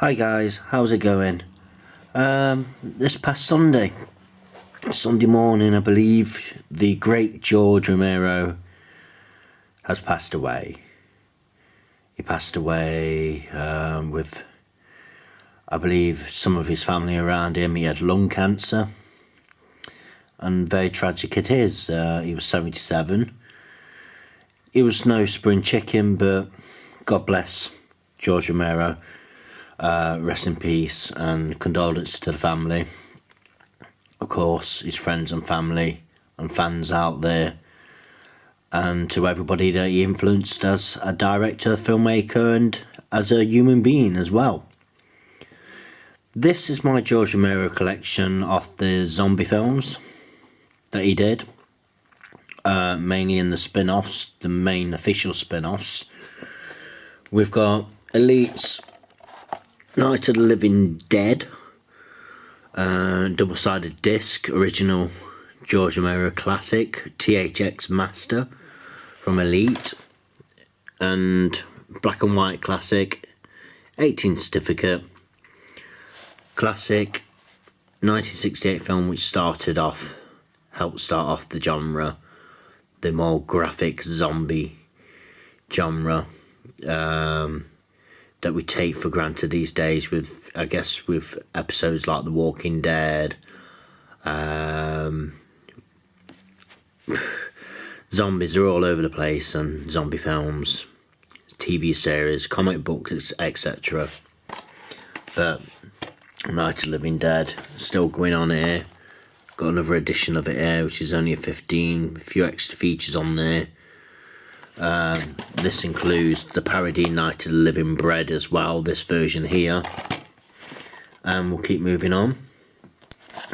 Hi guys, how's it going? This past Sunday morning, I believe the great George Romero has passed away. He passed away with, I believe, some of his family around him. He had lung cancer, and very tragic it is. He was 77. He was no spring chicken, but God bless George Romero. Rest in peace and condolences to the family. Of course, his friends and family and fans out there, and to everybody that he influenced as a director, filmmaker, and as a human being as well. This is my George Romero collection of the zombie films that he did, mainly in the spin-offs, the main official spin-offs. We've got Elite's Night of the Living Dead, double-sided disc, original George Romero classic, THX Master from Elite, and black and white classic, 18 certificate, classic 1968 film which helped start off the genre, the more graphic zombie genre, that we take for granted these days with, I guess, with episodes like The Walking Dead. Zombies are all over the place, and zombie films, TV series, comic books, etc. But Night of the Living Dead, still going on here. Got another edition of it here, which is only a 15, a few extra features on there. This includes the parody Night of the Living Bread as well, this version here. And we'll keep moving on.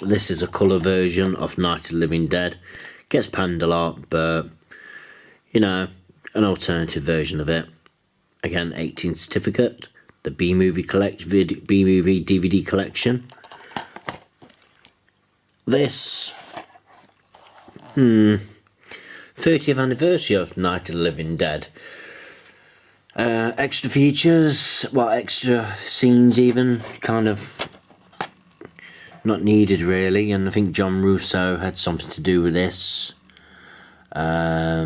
This is a colour version of Night of the Living Dead. Gets panned a lot, but, you know, an alternative version of it. Again, 18 certificate. The B-movie DVD collection. This 30th anniversary of Night of the Living Dead. Extra features, extra scenes even, kind of not needed really, and I think John Russo had something to do with this. I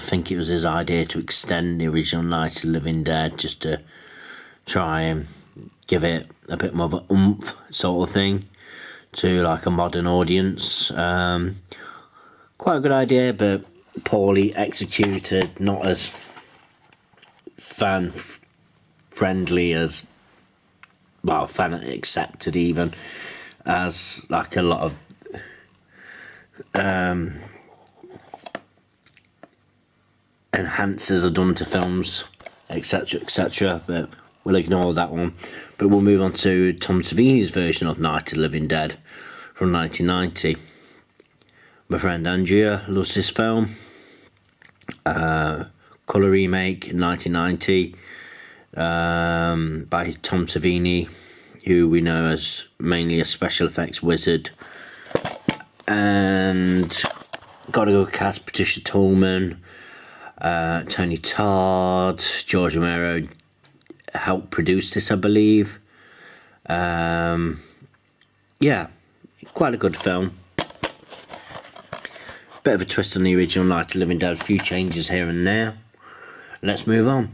think it was his idea to extend the original Night of the Living Dead, just to try and give it a bit more of an oomph sort of thing to like a modern audience. Quite a good idea, but poorly executed, not as fan friendly as, fan accepted even, as like a lot of enhancers are done to films, etc, but we'll ignore that one. But we'll move on to Tom Savini's version of Night of the Living Dead from 1990. My friend Andrea loves this film. Colour remake in 1990 by Tom Savini, who we know as mainly a special effects wizard. And got a good cast: Patricia Tallman, Tony Todd, George Romero helped produce this, I believe. Yeah, quite a good film. Bit of a twist on the original Night of the Living Dead, a few changes here and there. Let's move on.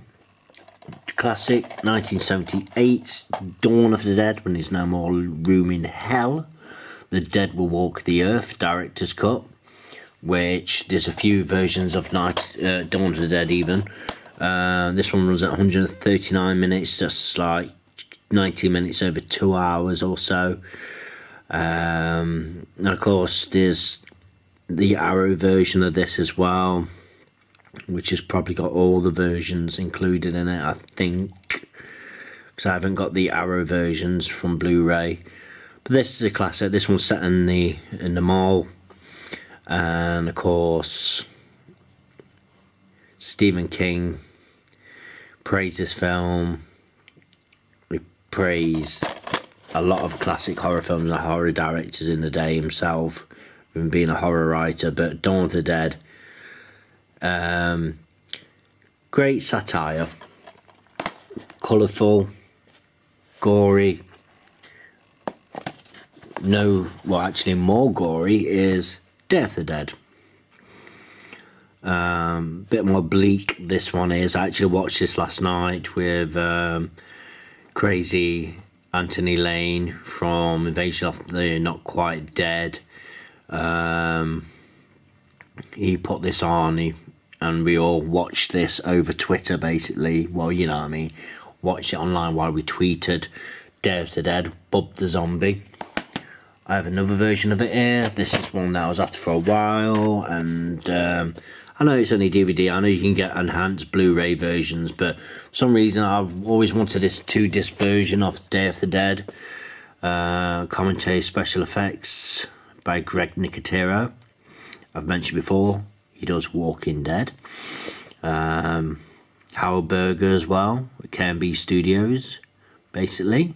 Classic 1978, Dawn of the Dead, When There's No More Room in Hell. The Dead Will Walk the Earth, director's cut, which there's a few versions of Dawn of the Dead even. This one runs at 139 minutes, just like 90 minutes over 2 hours or so. And of course there's the Arrow version of this as well, which has probably got all the versions included in it, I think, because I haven't got the Arrow versions from Blu-ray. But this is a classic. This one's set in the mall, and of course Stephen King praised this film. He praised a lot of classic horror films and horror directors in the day himself, even being a horror writer. But Dawn of the Dead, great satire, colourful, gory. No, well, actually more gory is Day of the Dead. Bit more bleak this one is. I actually watched this last night with crazy Anthony Lane from Invasion of the Not Quite Dead. He put this on, and we all watched this over Twitter basically. Well, you know what I mean. Watched it online while we tweeted Day of the Dead, Bub the Zombie. I have another version of it here. This is one that I was after for a while, and I know it's only DVD. I know you can get enhanced Blu-ray versions, but for some reason I've always wanted this 2-disc version of Day of the Dead. Commentary, special effects by Greg Nicotero. I've mentioned before, he does Walking Dead. Howard Berger as well, at KMB Studios, basically.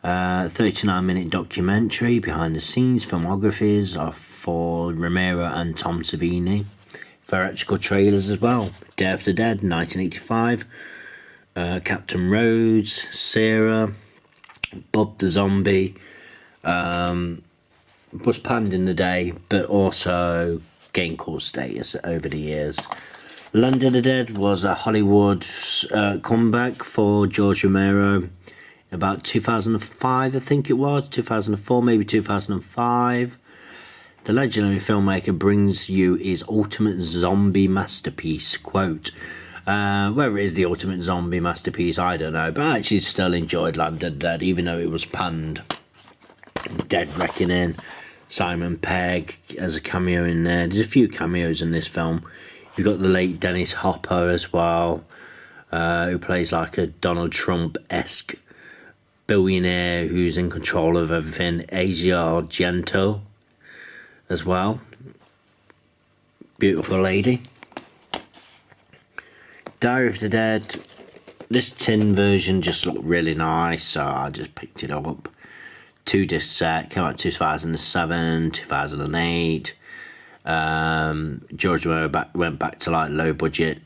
39-minute documentary, behind the scenes, filmographies are for Romero and Tom Savini. Theatrical trailers as well. Day of the Dead, 1985. Captain Rhodes, Sarah, Bub the Zombie. Was panned in the day, but also gained cult status over the years. Land of the Dead was a Hollywood comeback for George Romero. About 2005, I think it was. 2004, maybe 2005. The legendary filmmaker brings you his ultimate zombie masterpiece. Quote, whether it is the ultimate zombie masterpiece, I don't know. But I actually still enjoyed Land of the Dead, even though it was panned. Dead Reckoning. Simon Pegg as a cameo in there. There's a few cameos in this film. You've got the late Dennis Hopper as well, who plays like a Donald Trump-esque billionaire who's in control of everything. Asia Argento as well. Beautiful lady. Diary of the Dead. This tin version just looked really nice, so I just picked it up. 2-disc set, came out 2007, 2008. George Romero went back to like low budget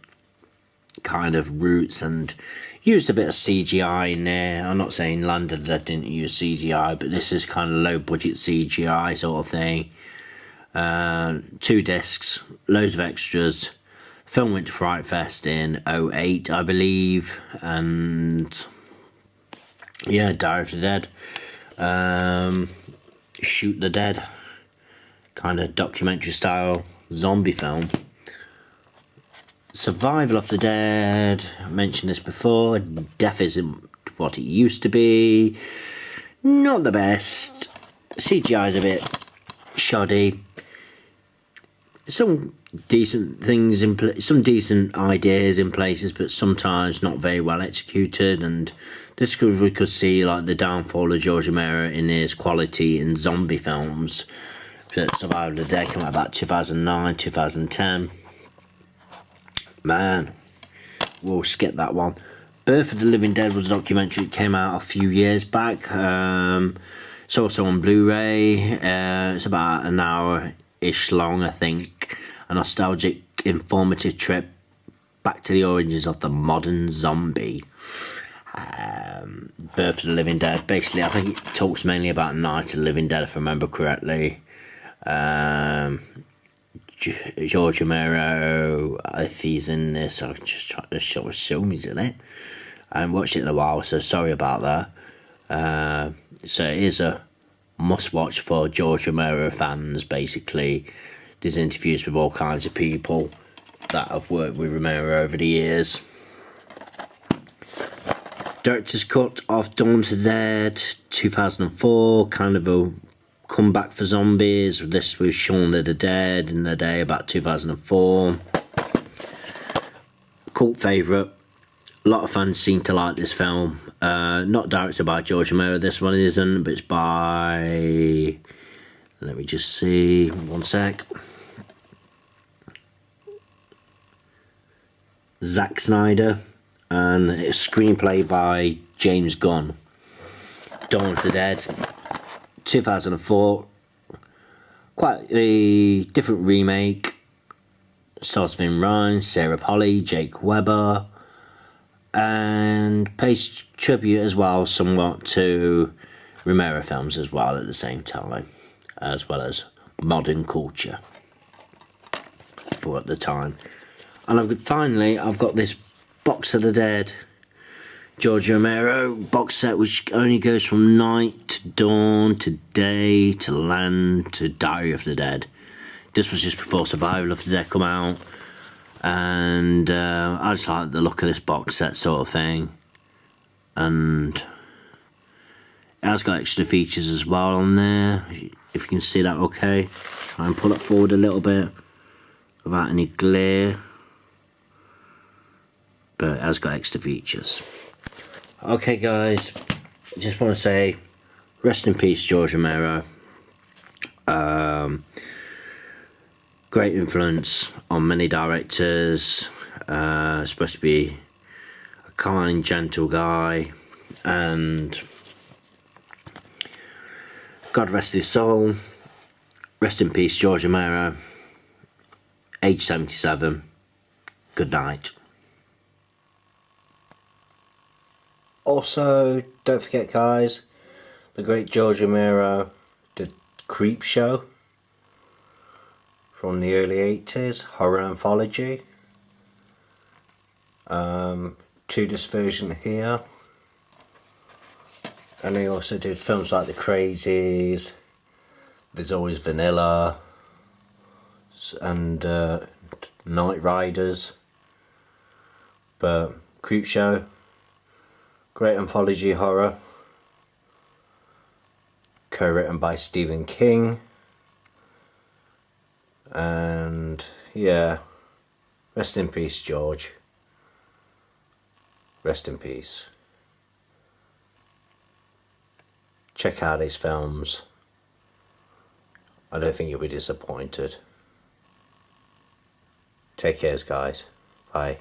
kind of roots and used a bit of CGI in there. I'm not saying Land of the Dead didn't use CGI, but this is kind of low budget CGI sort of thing. 2 discs, loads of extras. Film went to Fright Fest in 2008, I believe, and yeah, Diary of the Dead. Shoot the Dead, kind of documentary style zombie film. Survival of the Dead, I mentioned this before. Death isn't what it used to be. Not the best. CGI's a bit shoddy. Some decent things some decent ideas in places, but sometimes not very well executed. And this we could see like the downfall of George Romero in his quality in zombie films. Survival of the Dead came out about 2009, 2010. Man, we'll skip that one. Birth of the Living Dead was a documentary that came out a few years back. It's also on Blu-ray. It's about an hour-ish long, I think. A nostalgic, informative trip back to the origins of the modern zombie. Birth of the Living Dead. Basically, I think it talks mainly about Night of the Living Dead, if I remember correctly. George Romero, if he's in this, I'll just try to assume he's in it. I haven't watched it in a while, so sorry about that. So it is a must-watch for George Romero fans, basically. There's interviews with all kinds of people that have worked with Romero over the years. Director's cut of Dawn of the Dead, 2004, kind of a comeback for zombies. This was Shaun of the Dead in the day, about 2004. Cult favourite. A lot of fans seem to like this film. Not directed by George Romero, this one isn't, but it's by... Let me just see, one sec. Zack Snyder, and it's a screenplay by James Gunn. Dawn of the Dead, 2004. Quite a different remake. Stars Vin Ryan, Sarah Polley, Jake Weber. and pays tribute as well somewhat to Romero films as well at the same time, as well as modern culture for at the time. And I've got this Box of the Dead George Romero box set, which only goes from Night to Dawn to Day to Land to Diary of the Dead. This was just before Survival of the Dead come out, and I just like the look of this box set sort of thing. And it has got extra features as well on there, if you can see that okay. Try and pull it forward a little bit without any glare, but it has got extra features. Okay guys, just want to say rest in peace George Romero. Great influence on many directors, supposed to be a kind, gentle guy, and God rest his soul. Rest in peace George Romero, age 77. Good night. Also, don't forget guys, the great George Romero did Creepshow from the early 80s, horror anthology. Two-disc version here. And he also did films like The Crazies, There's Always Vanilla, and Night Riders. But Creepshow, great anthology horror, co-written by Stephen King. And yeah, rest in peace George. Rest in peace. Check out his films. I don't think you'll be disappointed. Take care guys. Bye.